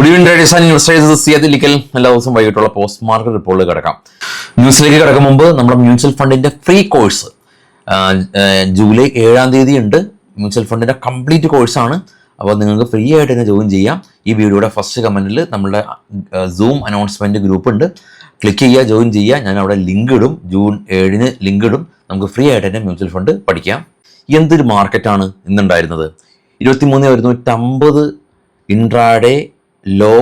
Good evening traders and investors. സിയത്തിലിക്കൽ എല്ലാ ദിവസവും വൈകിട്ടുള്ള പോസ്റ്റ് മാർക്കറ്റ് റിപ്പോർട്ടിൽ കിടക്കാം. ന്യൂസിലേക്ക് കിടക്കും മുമ്പ് നമ്മുടെ മ്യൂച്വൽ ഫണ്ടിന്റെ ഫ്രീ കോഴ്സ് ജൂലൈ 7-ാം തീയതി ഉണ്ട്. മ്യൂച്വൽ ഫണ്ടിന്റെ കംപ്ലീറ്റ് കോഴ്സാണ്. അപ്പോൾ നിങ്ങൾക്ക് ഫ്രീ ആയിട്ട് തന്നെ ജോയിൻ ചെയ്യാം. ഈ വീഡിയോയുടെ ഫസ്റ്റ് കമന്റിൽ നമ്മുടെ സൂം അനൗൺസ്മെന്റ് ഗ്രൂപ്പ് ഉണ്ട്, ക്ലിക്ക് ചെയ്യുക, ജോയിൻ ചെയ്യുക. ഞാൻ അവിടെ ലിങ്ക് ഇടും, ജൂൺ 7-ന് ലിങ്ക് ഇടും. നമുക്ക് ഫ്രീ ആയിട്ട് തന്നെ മ്യൂച്വൽ ഫണ്ട് പഠിക്കാം. എന്തൊരു മാർക്കറ്റാണ് ഇന്നുണ്ടായിരുന്നത്. 23,150 ഇൻട്രാഡേ ലോ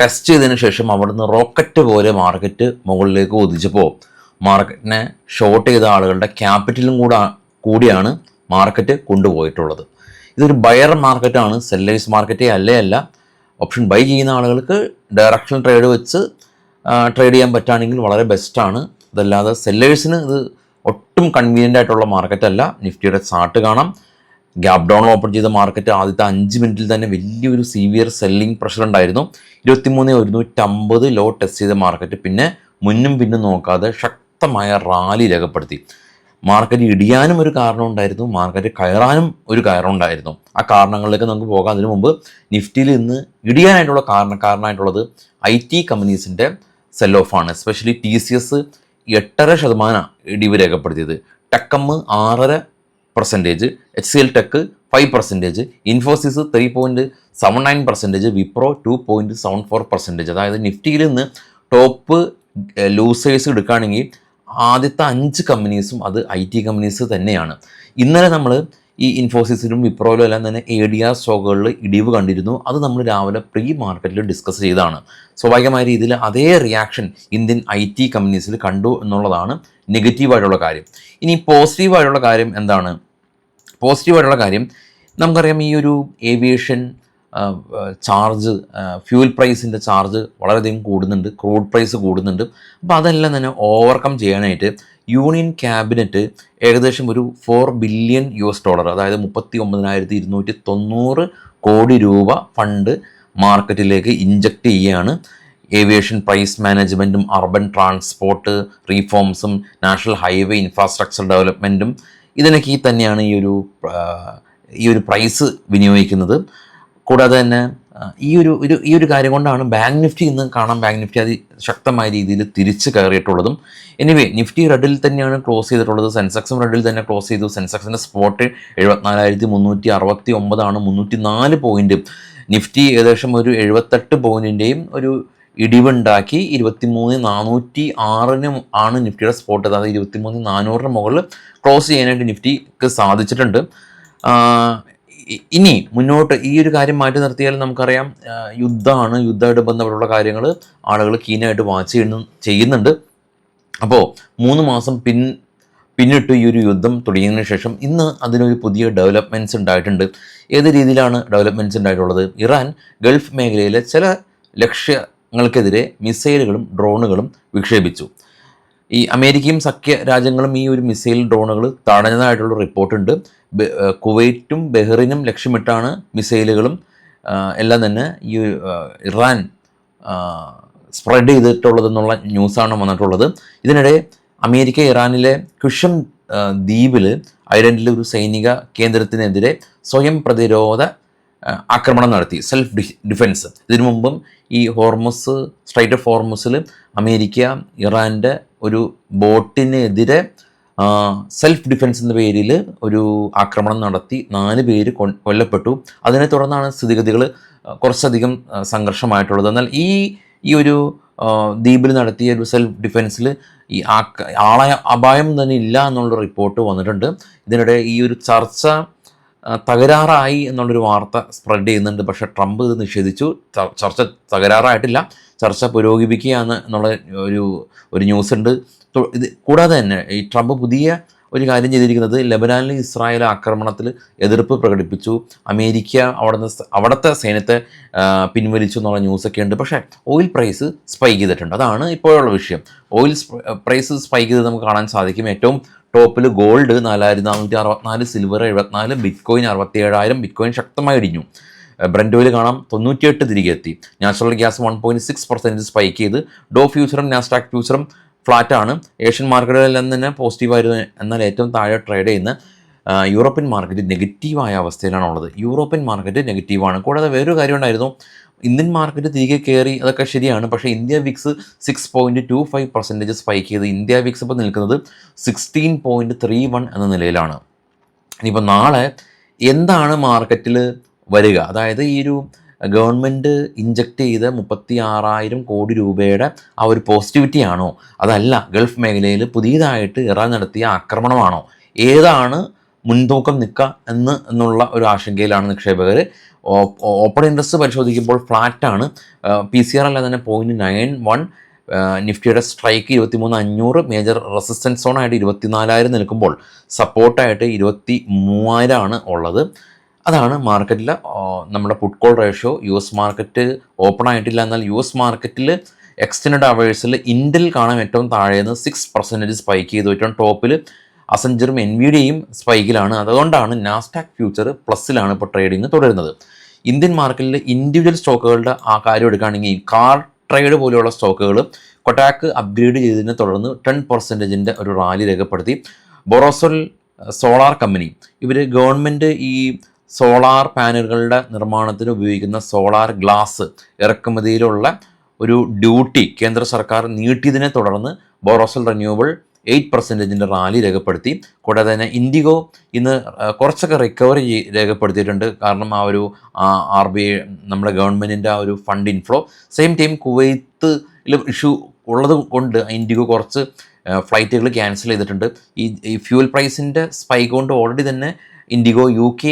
ടെസ്റ്റ് ചെയ്തതിന് ശേഷം അവിടുന്ന് റോക്കറ്റ് പോലെ മാർക്കറ്റ് മുകളിലേക്ക് കുതിച്ചപ്പോൾ മാർക്കറ്റിനെ ഷോർട്ട് ചെയ്ത ആളുകളുടെ ക്യാപിറ്റലും കൂടിയാണ് മാർക്കറ്റ് കൊണ്ടുപോയിട്ടുള്ളത്. ഇതൊരു ബയർ മാർക്കറ്റാണ്, സെല്ലേഴ്സ് മാർക്കറ്റേ അല്ല. ഓപ്ഷൻ ബൈ ചെയ്യുന്ന ആളുകൾക്ക് ഡയറക്ഷൻ ട്രേഡ് വെച്ച് ട്രേഡ് ചെയ്യാൻ പറ്റുകയാണെങ്കിൽ വളരെ ബെസ്റ്റാണ്. അതല്ലാതെ സെല്ലേഴ്സിന് ഇത് ഒട്ടും കൺവീനിയൻ്റ് ആയിട്ടുള്ള മാർക്കറ്റല്ല. നിഫ്റ്റിയുടെ ചാർട്ട് കാണാം. ഗ്യാപ് ഡൗൺ ഓപ്പൺ ചെയ്ത മാർക്കറ്റ് ആദ്യത്തെ 5 മിനിറ്റിൽ തന്നെ വലിയൊരു സീവിയർ സെല്ലിംഗ് പ്രഷർ ഉണ്ടായിരുന്നു. 23,150 ലോ ടെസ്റ്റ് ചെയ്ത മാർക്കറ്റ് പിന്നെ മുന്നും പിന്നും നോക്കാതെ ശക്തമായ റാലി രേഖപ്പെടുത്തി. മാർക്കറ്റ് ഇടിയാനും ഒരു കാരണം ഉണ്ടായിരുന്നു, മാർക്കറ്റ് കയറാനും ഒരു കാരണം ഉണ്ടായിരുന്നു. ആ കാരണങ്ങളിലേക്ക് നമുക്ക് പോകാം. അതിനു മുമ്പ് നിഫ്റ്റിയിൽ ഇന്ന് ഇടിയാനായിട്ടുള്ള കാരണമായിട്ടുള്ളത് IT കമ്പനീസിൻ്റെ സെൽ ഓഫാണ്. എസ്പെഷ്യലി TCS 8.5% ഇടിവ് രേഖപ്പെടുത്തിയത്, ടെക്കം 6%, HCL ടെക് 5%, ഇൻഫോസിസ് 3.79%, വിപ്രോ 2.74%. അതായത് നിഫ്റ്റിയിൽ നിന്ന് ടോപ്പ് ലൂസേഴ്സ് എടുക്കുകയാണെങ്കിൽ ആദ്യത്തെ 5 കമ്പനീസും അത് IT കമ്പനീസ് തന്നെയാണ്. ഇന്നലെ നമ്മൾ ഈ ഇൻഫോസിസിലും വിപ്രോയിലും എല്ലാം തന്നെ ADR സ്റ്റോക്കുകളിൽ ഇടിവ് കണ്ടിരുന്നു. അത് നമ്മൾ രാവിലെ പ്രീ മാർക്കറ്റിൽ ഡിസ്കസ് ചെയ്തതാണ്. സ്വാഭാവികമായ രീതിയിൽ അതേ റിയാക്ഷൻ ഇന്ത്യൻ IT കമ്പനീസിൽ കണ്ടു എന്നുള്ളതാണ് നെഗറ്റീവായിട്ടുള്ള കാര്യം. ഇനി പോസിറ്റീവായിട്ടുള്ള കാര്യം എന്താണ്? പോസിറ്റീവായിട്ടുള്ള കാര്യം നമുക്കറിയാം, ഈ ഒരു ഏവിയേഷൻ ചാർജ്, ഫ്യൂൽ പ്രൈസിൻ്റെ ചാർജ് വളരെയധികം കൂടുന്നുണ്ട്, ക്രൂഡ് പ്രൈസ് കൂടുന്നുണ്ട്. അപ്പോൾ അതെല്ലാം തന്നെ ഓവർകം ചെയ്യാനായിട്ട് യൂണിയൻ ക്യാബിനറ്റ് ഏകദേശം ഒരു $4 ബില്യൺ, അതായത് 39,290 കോടി രൂപ ഫണ്ട് മാർക്കറ്റിലേക്ക് ഇഞ്ചക്ട് ചെയ്യുകയാണ്. ഏവിയേഷൻ പ്രൈസ് മാനേജ്മെൻറ്റും അർബൻ ട്രാൻസ്പോർട്ട് റീഫോംസും നാഷണൽ ഹൈവേ ഇൻഫ്രാസ്ട്രക്ചർ ഡെവലപ്മെൻറ്റും ഇതിനൊക്കെ തന്നെയാണ് ഈ ഒരു പ്രൈസ് വിനിയോഗിക്കുന്നത്. കൂടാതെ തന്നെ ഈ ഒരു കാര്യം കൊണ്ടാണ് ബാങ്ക് നിഫ്റ്റി ഇന്ന് കാണാം, ബാങ്ക് നിഫ്റ്റി അതിശക്തമായ രീതിയിൽ തിരിച്ച് കയറിയിട്ടുള്ളതും. എനിവേ നിഫ്റ്റി റെഡിൽ തന്നെയാണ് ക്ലോസ് ചെയ്തിട്ടുള്ളത്. സെൻസെക്സും റെഡിൽ തന്നെ ക്ലോസ് ചെയ്തു. സെൻസെക്സിൻ്റെ സ്പോട്ട് 74,369 ആണ്, 304 പോയിൻറ്റ്. നിഫ്റ്റി ഏകദേശം ഒരു 78 പോയിൻറ്റിൻ്റെയും ഒരു ഇടിവുണ്ടാക്കി 23,406 ആണ് നിഫ്റ്റിയുടെ സ്പോട്ട്. അതായത് 23,400 മുകളിൽ ക്ലോസ് ചെയ്യാനായിട്ട് നിഫ്റ്റിക്ക് സാധിച്ചിട്ടുണ്ട്. ഇനി മുന്നോട്ട് ഈ ഒരു കാര്യം മാറ്റി നിർത്തിയാൽ നമുക്കറിയാം, യുദ്ധമായിട്ട് ബന്ധപ്പെട്ടുള്ള കാര്യങ്ങൾ ആളുകൾ കീനായിട്ട് വാച്ച് ചെയ്യുന്നുണ്ട്. അപ്പോൾ 3 മാസം പിന്നിട്ട് ഈ ഒരു യുദ്ധം തുടങ്ങിയതിന് ശേഷം ഇന്ന് അതിനൊരു പുതിയ ഡെവലപ്മെൻറ്റ്സ് ഉണ്ടായിട്ടുണ്ട്. ഏത് രീതിയിലാണ് ഡെവലപ്മെൻറ്റ്സ് ഉണ്ടായിട്ടുള്ളത്? ഇറാൻ ഗൾഫ് മേഖലയിലെ ചില ലക്ഷ്യങ്ങൾക്കെതിരെ മിസൈലുകളും ഡ്രോണുകളും വിക്ഷേപിച്ചു. ഈ അമേരിക്കയും സഖ്യ രാജ്യങ്ങളും ഈ ഒരു മിസൈൽ ഡ്രോണുകൾ തടഞ്ഞതായിട്ടുള്ള റിപ്പോർട്ടുണ്ട്. കുവൈറ്റും ബഹ്റിനും ലക്ഷ്യമിട്ടാണ് മിസൈലുകളും എല്ലാം തന്നെ ഈ ഇറാൻ സ്പ്രെഡ് ചെയ്തിട്ടുള്ളതെന്നുള്ള ന്യൂസാണ് വന്നിട്ടുള്ളത്. ഇതിനിടെ അമേരിക്ക ഇറാനിലെ കുഷം ദ്വീപിൽ ഐലൻഡിലെ ഒരു സൈനിക കേന്ദ്രത്തിനെതിരെ സ്വയം പ്രതിരോധ ആക്രമണം നടത്തി, സെൽഫ് ഡിഫെൻസ്. ഇതിനു മുമ്പും ഈ സ്ട്രൈറ്റ് ഓഫ് ഹോർമുസിൽ അമേരിക്ക ഇറാൻ്റെ ഒരു ബോട്ടിനെതിരെ സെൽഫ് ഡിഫെൻസ് എന്ന പേരിൽ ഒരു ആക്രമണം നടത്തി 4 പേര് കൊല്ലപ്പെട്ടു. അതിനെ തുടർന്നാണ് സ്ഥിതിഗതികൾ കുറച്ചധികം സംഘർഷമായിട്ടുള്ളത്. എന്നാൽ ഈ ഒരു ദ്വീപിൽ നടത്തിയ ഒരു സെൽഫ് ഡിഫെൻസിൽ ഈ അപായം തന്നെ ഇല്ല എന്നുള്ള റിപ്പോർട്ട് വന്നിട്ടുണ്ട്. ഇതിനിടെ ഈ ഒരു ചർച്ച തകരാറായി എന്നുള്ളൊരു വാർത്ത സ്പ്രെഡ് ചെയ്യുന്നുണ്ട്. പക്ഷേ ട്രംപ് ഇത് നിഷേധിച്ചു. ചർച്ച തകരാറായിട്ടില്ല, ചർച്ച പുരോഗമിക്കുക എന്നുള്ള ഒരു ന്യൂസ് ഉണ്ട്. ഇത് കൂടാതെ തന്നെ ഈ ട്രംപ് പുതിയ ഒരു കാര്യം ചെയ്തിരിക്കുന്നത്, ലെബനാനിലെ ഇസ്രായേൽ ആക്രമണത്തിൽ എതിർപ്പ് പ്രകടിപ്പിച്ചു. അമേരിക്ക അവിടുത്തെ സൈന്യത്തെ പിൻവലിച്ചു എന്നുള്ള ന്യൂസൊക്കെ ഉണ്ട്. പക്ഷേ ഓയിൽ പ്രൈസ് സ്പൈക്ക് ചെയ്തിട്ടുണ്ട്. അതാണ് ഇപ്പോഴുള്ള വിഷയം. ഓയിൽ പ്രൈസ് സ്പൈക്ക് ചെയ്ത് നമുക്ക് കാണാൻ സാധിക്കും. ഏറ്റവും ടോപ്പിൽ ഗോൾഡ് 4,464, സിൽവർ 74, ബിറ്റ്കോയിൻ 67,000. ബിറ്റ്കോയിൻ ശക്തമായി ഇടിഞ്ഞു. ബ്രന്റ് ഓയിൽ കാണാം 98 തിരികെ എത്തി. നാച്ചുറൽ ഗ്യാസ് 1.6% സ്പൈക്ക് ചെയ്ത്. ഡോ ഫ്യൂച്ചറും നാസ്ഡാക്ക് ഫ്യൂച്ചറും ഫ്ലാറ്റാണ്. ഏഷ്യൻ മാർക്കറ്റുകളെല്ലാം തന്നെ പോസിറ്റീവായിരുന്നു. എന്നാൽ ഏറ്റവും താഴെ ട്രേഡ് ചെയ്യുന്ന യൂറോപ്യൻ മാർക്കറ്റ് നെഗറ്റീവായ അവസ്ഥയിലാണുള്ളത്. യൂറോപ്യൻ മാർക്കറ്റ് നെഗറ്റീവാണ്. കൂടാതെ വേറൊരു കാര്യം ഉണ്ടായിരുന്നു, ഇന്ത്യൻ മാർക്കറ്റ് തിരികെ കയറി, അതൊക്കെ ശരിയാണ്. പക്ഷേ ഇന്ത്യ വിക്സ് 6.25% സ്പൈക്ക് ചെയ്ത് ഇന്ത്യ വിക്സ് ഇപ്പോൾ നിൽക്കുന്നത് 16.31 എന്ന നിലയിലാണ്. ഇനിയിപ്പോൾ നാളെ എന്താണ് മാർക്കറ്റിൽ വരിക, അതായത് ഈ ഒരു ഗവൺമെൻറ് ഇഞ്ചക്ട് ചെയ്ത 36,000 കോടി രൂപയുടെ ആ ഒരു പോസിറ്റിവിറ്റി ആണോ, അതല്ല ഗൾഫ് മേഖലയിൽ പുതിയതായിട്ട് ഇറാൻ നടത്തിയ ആക്രമണമാണോ, ഏതാണ് മുൻതൂക്കം നിൽക്കുക എന്നുള്ള ഒരു ആശങ്കയിലാണ് നിക്ഷേപകർ. ഓപ്പൺ ഇൻട്രസ്റ്റ് പരിശോധിക്കുമ്പോൾ ഫ്ലാറ്റാണ്. PCR അല്ല തന്നെ 0.91, നിഫ്റ്റിയുടെ സ്ട്രൈക്ക് 23,500, മേജർ റെസിസ്റ്റൻസ് സോണായിട്ട് 24,000 നിൽക്കുമ്പോൾ സപ്പോർട്ടായിട്ട് 23,000 ആണ് ഉള്ളത്. അതാണ് മാർക്കറ്റിൽ നമ്മുടെ puttu call ratio. US market open ആയിട്ടില്ല, എന്നാൽ US മാർക്കറ്റിൽ എക്സ്റ്റൻഡ് അവേഴ്സിൽ ഇൻഡിൽ കാണാൻ ഏറ്റവും താഴേന്ന് 6% സ്പൈക്ക് ചെയ്തു. ഏറ്റവും ടോപ്പിൽ അസഞ്ചറും NVIDIAയും സ്പൈക്കിലാണ്. അതുകൊണ്ടാണ് നാസ്ഡാക്ക് ഫ്യൂച്ചർ പ്ലസ്സിലാണ് ഇപ്പോൾ ട്രേഡിങ് തുടരുന്നത്. ഇന്ത്യൻ മാർക്കറ്റിൽ ഇൻഡിവിജ്വൽ സ്റ്റോക്കുകളുടെ ആ കാര്യം എടുക്കുകയാണെങ്കിൽ കാർ ട്രേഡ് പോലെയുള്ള സ്റ്റോക്കുകൾ കൊട്ടാക്ക് അപ്ഗ്രേഡ് ചെയ്തതിനെ തുടർന്ന് 10% ഒരു റാലി രേഖപ്പെടുത്തി. ബൊറോസൽ സോളാർ കമ്പനി, ഇവർ ഗവൺമെൻറ് ഈ സോളാർ പാനലുകളുടെ നിർമ്മാണത്തിന് ഉപയോഗിക്കുന്ന സോളാർ ഗ്ലാസ് ഇറക്കുമതിയിലുള്ള ഒരു ഡ്യൂട്ടി കേന്ദ്ര സർക്കാർ നീട്ടിയതിനെ തുടർന്ന് ബൊറോസൽ റിന്യൂവബിൾ 8% റാലി രേഖപ്പെടുത്തി. കൂടാതെ തന്നെ ഇൻഡിഗോ ഇന്ന് കുറച്ചൊക്കെ റിക്കവറി രേഖപ്പെടുത്തിയിട്ടുണ്ട്. കാരണം ആ ഒരു RBI നമ്മുടെ ഗവൺമെൻറ്റിൻ്റെ ആ ഒരു ഫണ്ട് ഇൻഫ്ലോ, സെയിം ടൈം കുവൈത്തിൽ ഇഷ്യൂ ഉള്ളത് കൊണ്ട് ഇൻഡിഗോ കുറച്ച് ഫ്ലൈറ്റുകൾ ക്യാൻസൽ ചെയ്തിട്ടുണ്ട്. ഈ ഫ്യൂൽ പ്രൈസിൻ്റെ സ്പൈക്ക് കൊണ്ട് ഓൾറെഡി തന്നെ ഇൻഡിഗോ UK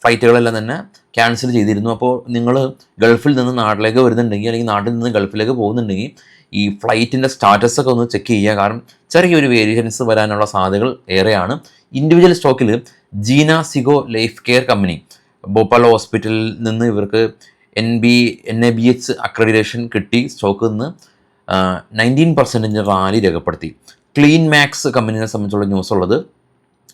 ഫ്ലൈറ്റുകളെല്ലാം തന്നെ ക്യാൻസൽ ചെയ്തിരുന്നു. അപ്പോൾ നിങ്ങൾ ഗൾഫിൽ നിന്ന് നാട്ടിലേക്ക് വരുന്നുണ്ടെങ്കിൽ, അല്ലെങ്കിൽ നാട്ടിൽ നിന്ന് ഗൾഫിലേക്ക് പോകുന്നുണ്ടെങ്കിൽ ഈ ഫ്ലൈറ്റിൻ്റെ സ്റ്റാറ്റസൊക്കെ ഒന്ന് ചെക്ക് ചെയ്യുക. കാരണം ചെറിയൊരു വേരിയൻസ് വരാനുള്ള സാധ്യതകൾ ഏറെയാണ്. ഇൻഡിവിജ്വൽ സ്റ്റോക്കിൽ ജീന സിഗോ ലൈഫ് കെയർ കമ്പനി, ഭോപ്പാൽ ഹോസ്പിറ്റലിൽ നിന്ന് ഇവർക്ക് NABH അക്രഡിറ്റേഷൻ കിട്ടി. സ്റ്റോക്കിൽ നിന്ന് 19% റാലി രേഖപ്പെടുത്തി. ക്ലീൻ മാക്സ് കമ്പനിയെ സംബന്ധിച്ചുള്ള ന്യൂസ് ഉള്ളത്,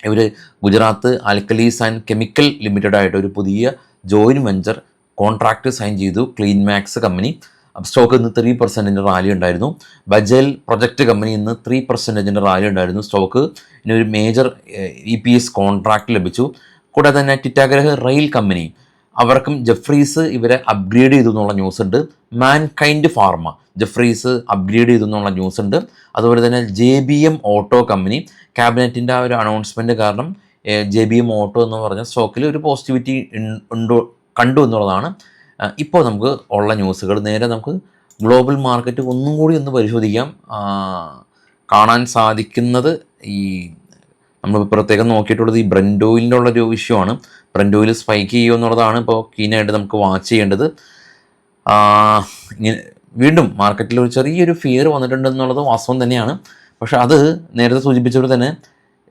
ഇവർ Gujarat alkalis and chemical limited ആയിട്ട് ഒരു പുതിയ ജോയിൻറ്റ് വെഞ്ചർ കോൺട്രാക്റ്റ് സൈൻ ചെയ്തു. ക്ലീൻ മാക്സ് കമ്പനി സ്റ്റോക്ക് ഇന്ന് 3% റാലി ഉണ്ടായിരുന്നു. ബജൽ പ്രൊജക്റ്റ് കമ്പനി ഇന്ന് 3% റാലി ഉണ്ടായിരുന്നു. സ്റ്റോക്ക് ഇനി ഒരു മേജർ EPS കോൺട്രാക്റ്റ് ലഭിച്ചു. കൂടാതെ തന്നെ ടിറ്റാഗ്രഹ് റെയിൽ കമ്പനി, അവർക്കും ജെഫ്രീസ് ഇവരെ അപ്ഗ്രേഡ് ചെയ്തു എന്നുള്ള ന്യൂസ് ഉണ്ട്. മാൻകൈൻഡ് ഫാർമ, ജെഫ്രീസ് അപ്ഗ്രേഡ് ചെയ്തു എന്നുള്ള ന്യൂസ് ഉണ്ട്. അതുപോലെ തന്നെ JBM ഓട്ടോ കമ്പനി, ക്യാബിനറ്റിൻ്റെ ആ ഒരു അനൗൺസ്മെൻറ്റ് കാരണം JBM ഓട്ടോ എന്ന് പറഞ്ഞ സ്റ്റോക്കിൽ ഒരു പോസിറ്റിവിറ്റി കണ്ടു എന്നുള്ളതാണ് ഇപ്പോൾ നമുക്ക് ഉള്ള ന്യൂസുകൾ. നേരെ നമുക്ക് ഗ്ലോബൽ മാർക്കറ്റ് ഒന്നും കൂടി ഒന്ന് പരിശോധിക്കാം. കാണാൻ സാധിക്കുന്നത് ഈ നമ്മൾ പ്രത്യേകം നോക്കിയിട്ടുള്ളത് ഈ ബ്രന്റ് ഓയിലിൻ്റെ ഉള്ളൊരു ഇഷ്യൂ ആണ്. ബ്രന്റ് ഓയിൽ സ്പൈക്ക് ചെയ്യുമോ എന്നുള്ളതാണ് ഇപ്പോൾ കീനായിട്ട് നമുക്ക് വാച്ച് ചെയ്യേണ്ടത്. ഇങ്ങനെ വീണ്ടും മാർക്കറ്റിൽ ഒരു ചെറിയൊരു ഫിയർ വന്നിട്ടുണ്ടെന്നുള്ളത് വാസ്തവം തന്നെയാണ്. പക്ഷേ അത് നേരത്തെ സൂചിപ്പിച്ചപ്പോൾ തന്നെ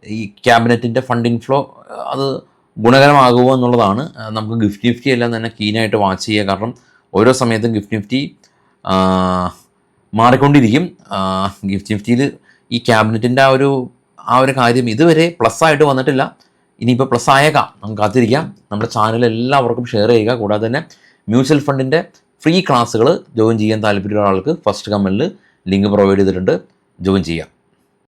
ഈ ക്യാബിനറ്റിൻ്റെ ഫണ്ട് ഇൻഫ്ലോ അത് ഗുണകരമാകുമോ എന്നുള്ളതാണ്. നമുക്ക് ഗിഫ്റ്റ് നിഫ്റ്റി എല്ലാം തന്നെ കീനായിട്ട് വാച്ച് ചെയ്യുക. കാരണം ഓരോ സമയത്തും ഗിഫ്റ്റ് നിഫ്റ്റി മാറിക്കൊണ്ടിരിക്കും. ഗിഫ്റ്റ് നിഫ്റ്റിയിൽ ഈ ക്യാബിനറ്റിൻ്റെ ആ ഒരു കാര്യം ഇതുവരെ പ്ലസ് ആയിട്ട് വന്നിട്ടില്ല. ഇനിയിപ്പോൾ പ്ലസ് ആയേക്കാം, നമുക്ക് കാത്തിരിക്കാം. നമ്മുടെ ചാനൽ എല്ലാവർക്കും ഷെയർ ചെയ്യുക. കൂടാതെ തന്നെ മ്യൂച്വൽ ഫണ്ടിൻ്റെ ഫ്രീ ക്ലാസ്സുകൾ ജോയിൻ ചെയ്യാൻ താല്പര്യമുള്ള ആൾക്ക് ഫസ്റ്റ് കമൻറ്റിൽ ലിങ്ക് പ്രൊവൈഡ് ചെയ്തിട്ടുണ്ട്, ജോയിൻ ചെയ്യാം.